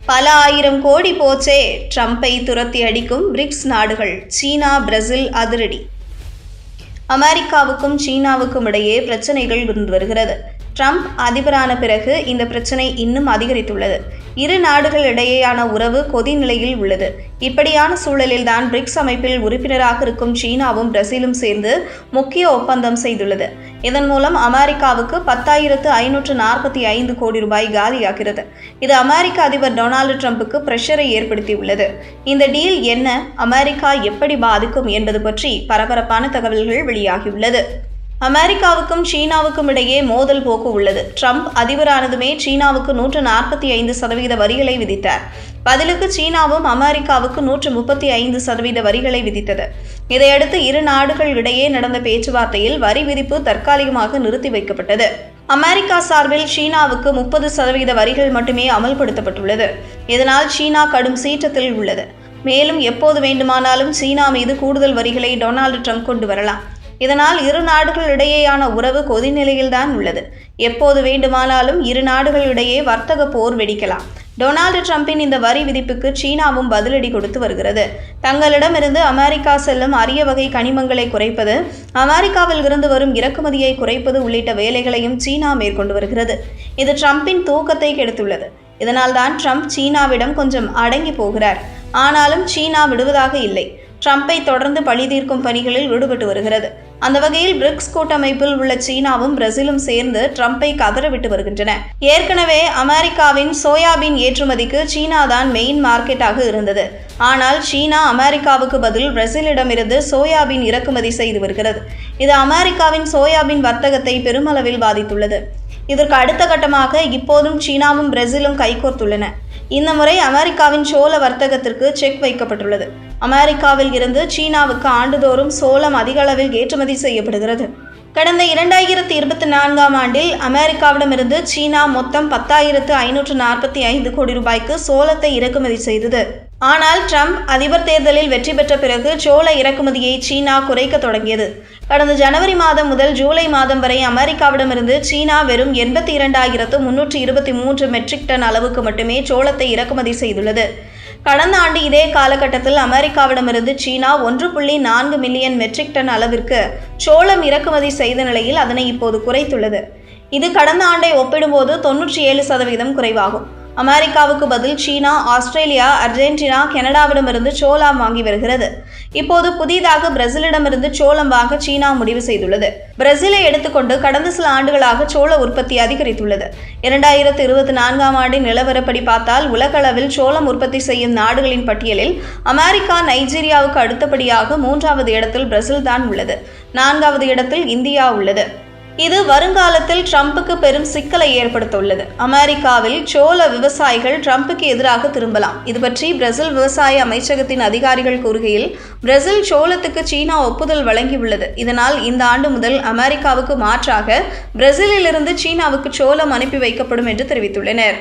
பல ஆயிரம் கோடி போச்சே, ட்ரம்பை துரத்தி அடிக்கும் பிரிக்ஸ் நாடுகள். சீனா பிரேசில் அதிரடி. அமெரிக்காவுக்கும் சீனாவுக்கும் இடையே பிரச்சனைகள் இருந்து வருகிறது. ட்ரம்ப் அதிபரான பிறகு இந்த பிரச்சனை இன்னும் அதிகரித்துள்ளது. இரு நாடுகள் இடையேயான உறவு கொதிநிலையில் உள்ளது. இப்படியான சூழலில்தான் பிரிக்ஸ் அமைப்பில் உறுப்பினராக இருக்கும் சீனாவும் பிரேசிலும் சேர்ந்து முக்கிய ஒப்பந்தம் செய்துள்ளது. இதன் மூலம் அமெரிக்காவுக்கு 10,545 கோடி ரூபாய் காலியாகிறது. இது அமெரிக்க அதிபர் டொனால்டு ட்ரம்புக்கு பிரஷரை ஏற்படுத்தியுள்ளது. இந்த டீல் என்ன, அமெரிக்கா எப்படி பாதிக்கும் என்பது பற்றி பரபரப்பான தகவல்கள் வெளியாகியுள்ளது. அமெரிக்காவுக்கும் சீனாவுக்கும் இடையே மோதல் போக்கு உள்ளது. ட்ரம்ப் அதிபரானதுமே சீனாவுக்கு 145% வரிகளை விதித்தார். பதிலுக்கு சீனாவும் அமெரிக்காவுக்கு 135% வரிகளை விதித்தது. இதையடுத்து இரு நாடுகள் இடையே நடந்த பேச்சுவார்த்தையில் வரி விதிப்பு தற்காலிகமாக நிறுத்தி வைக்கப்பட்டது. அமெரிக்கா சார்பில் சீனாவுக்கு 30% வரிகள் மட்டுமே அமல்படுத்தப்பட்டுள்ளது. இதனால் சீனா கடும் சீற்றத்தில் உள்ளது. மேலும் எப்போது வேண்டுமானாலும் சீனா மீது கூடுதல் வரிகளை டொனால்டு ட்ரம்ப் கொண்டு வரலாம். இதனால் இரு நாடுகள் இடையேயான உறவு கொதிநிலையில்தான் உள்ளது. எப்போது வேண்டுமானாலும் இரு நாடுகள் இடையே வர்த்தக போர் வெடிக்கலாம். டொனால்டு ட்ரம்பின் இந்த வரி விதிப்புக்கு சீனாவும் பதிலடி கொடுத்து வருகிறது. தங்களிடமிருந்து அமெரிக்கா செல்லும் அரிய வகை கனிமங்களை குறைப்பது, அமெரிக்காவில் இருந்து வரும் இறக்குமதியை குறைப்பது உள்ளிட்ட வேலைகளையும் சீனா மேற்கொண்டு வருகிறது. இது ட்ரம்பின் தூக்கத்தை கெடுத்துள்ளது. இதனால்தான் ட்ரம்ப் சீனாவிடம் கொஞ்சம் அடங்கி போகிறார். ஆனாலும் சீனா விடுவதாக இல்லை. ட்ரம்பை தொடர்ந்து பழி தீர்க்கும் பணிகளில் ஈடுபட்டு வருகிறது. அந்த வகையில் பிரிக்ஸ் கூட்டமைப்பில் உள்ள சீனாவும் பிரேசிலும் சேர்ந்து ட்ரம்பை கதறவிட்டு வருகின்றன. ஏற்கனவே அமெரிக்காவின் சோயாபீன் ஏற்றுமதிக்கு சீனா தான் மெயின் மார்க்கெட்டாக இருந்தது. ஆனால் சீனா அமெரிக்காவுக்கு பதில் பிரேசிலிடமிருந்து சோயாபீன் இறக்குமதி செய்து வருகிறது. இது அமெரிக்காவின் சோயாபீன் வர்த்தகத்தை பெருமளவில் பாதித்துள்ளது. இதற்கு அடுத்த கட்டமாக இப்போதும் சீனாவும் பிரேசிலும் கைகோர்த்துள்ளன. இந்த முறை அமெரிக்காவின் சோள வர்த்தகத்திற்கு செக் வைக்கப்பட்டுள்ளது. அமெரிக்காவில் இருந்து சீனாவுக்கு ஆண்டுதோறும் சோளம் அதிக அளவில் ஏற்றுமதி செய்யப்படுகிறது. கடந்த 2024ஆம் ஆண்டில் அமெரிக்காவிடமிருந்து சீனா மொத்தம் 10,545 கோடி ரூபாய்க்கு சோளத்தை இறக்குமதி செய்தது. ஆனால் ட்ரம்ப் அதிபர் தேர்தலில் வெற்றி பெற்ற பிறகு சோள இறக்குமதியை சீனா குறைக்க தொடங்கியது. கடந்த ஜனவரி மாதம் முதல் ஜூலை மாதம் வரை அமெரிக்காவிடமிருந்து சீனா வெறும் 82,323 மெட்ரிக் டன் அளவுக்கு மட்டுமே சோளத்தை இறக்குமதி செய்துள்ளது. கடந்த ஆண்டு இதே காலகட்டத்தில் அமெரிக்காவிடமிருந்து சீனா 1.4 மில்லியன் மெட்ரிக் டன் அளவிற்கு சோளம் இறக்குமதி செய்த நிலையில் அதனை இப்போது குறைத்துள்ளது. இது கடந்த ஆண்டை ஒப்பிடும்போது 97% குறைவாகும். அமெரிக்காவுக்கு பதில் சீனா, ஆஸ்திரேலியா, அர்ஜென்டினா, கனடாவிடமிருந்து சோளம் வாங்கி வருகிறது. இப்போது புதிதாக பிரேசிலிடமிருந்து சோளம் வாங்க சீனா முடிவு செய்துள்ளது. பிரேசிலை எடுத்துக்கொண்டு கடந்த சில ஆண்டுகளாக சோள உற்பத்தி அதிகரித்துள்ளது. 2024ஆம் ஆண்டின் நிலவரப்படி பார்த்தால் உலகளவில் சோளம் உற்பத்தி செய்யும் நாடுகளின் பட்டியலில் அமெரிக்கா, நைஜீரியாவுக்கு அடுத்தபடியாக 3வது இடத்தில் பிரேசில் தான் உள்ளது. 4வது இடத்தில் இந்தியா உள்ளது. இது வருங்காலத்தில் ட்ரம்புக்கு பெரும் சிக்கலை ஏற்படுத்தியுள்ளது. அமெரிக்காவில் சோள விவசாயிகள் ட்ரம்புக்கு எதிராக திரும்பலாம். இது பற்றி பிரேசில் விவசாய அமைச்சகத்தின் அதிகாரிகள் கூறுகையில், பிரேசில் சோளத்துக்கு சீனா ஒப்புதல் வழங்கியுள்ளது. இதனால் இந்த ஆண்டு முதல் அமெரிக்காவுக்கு மாற்றாக பிரேசிலிலிருந்து சீனாவுக்கு சோளம் அனுப்பி வைக்கப்படும் என்று தெரிவித்துள்ளனர்.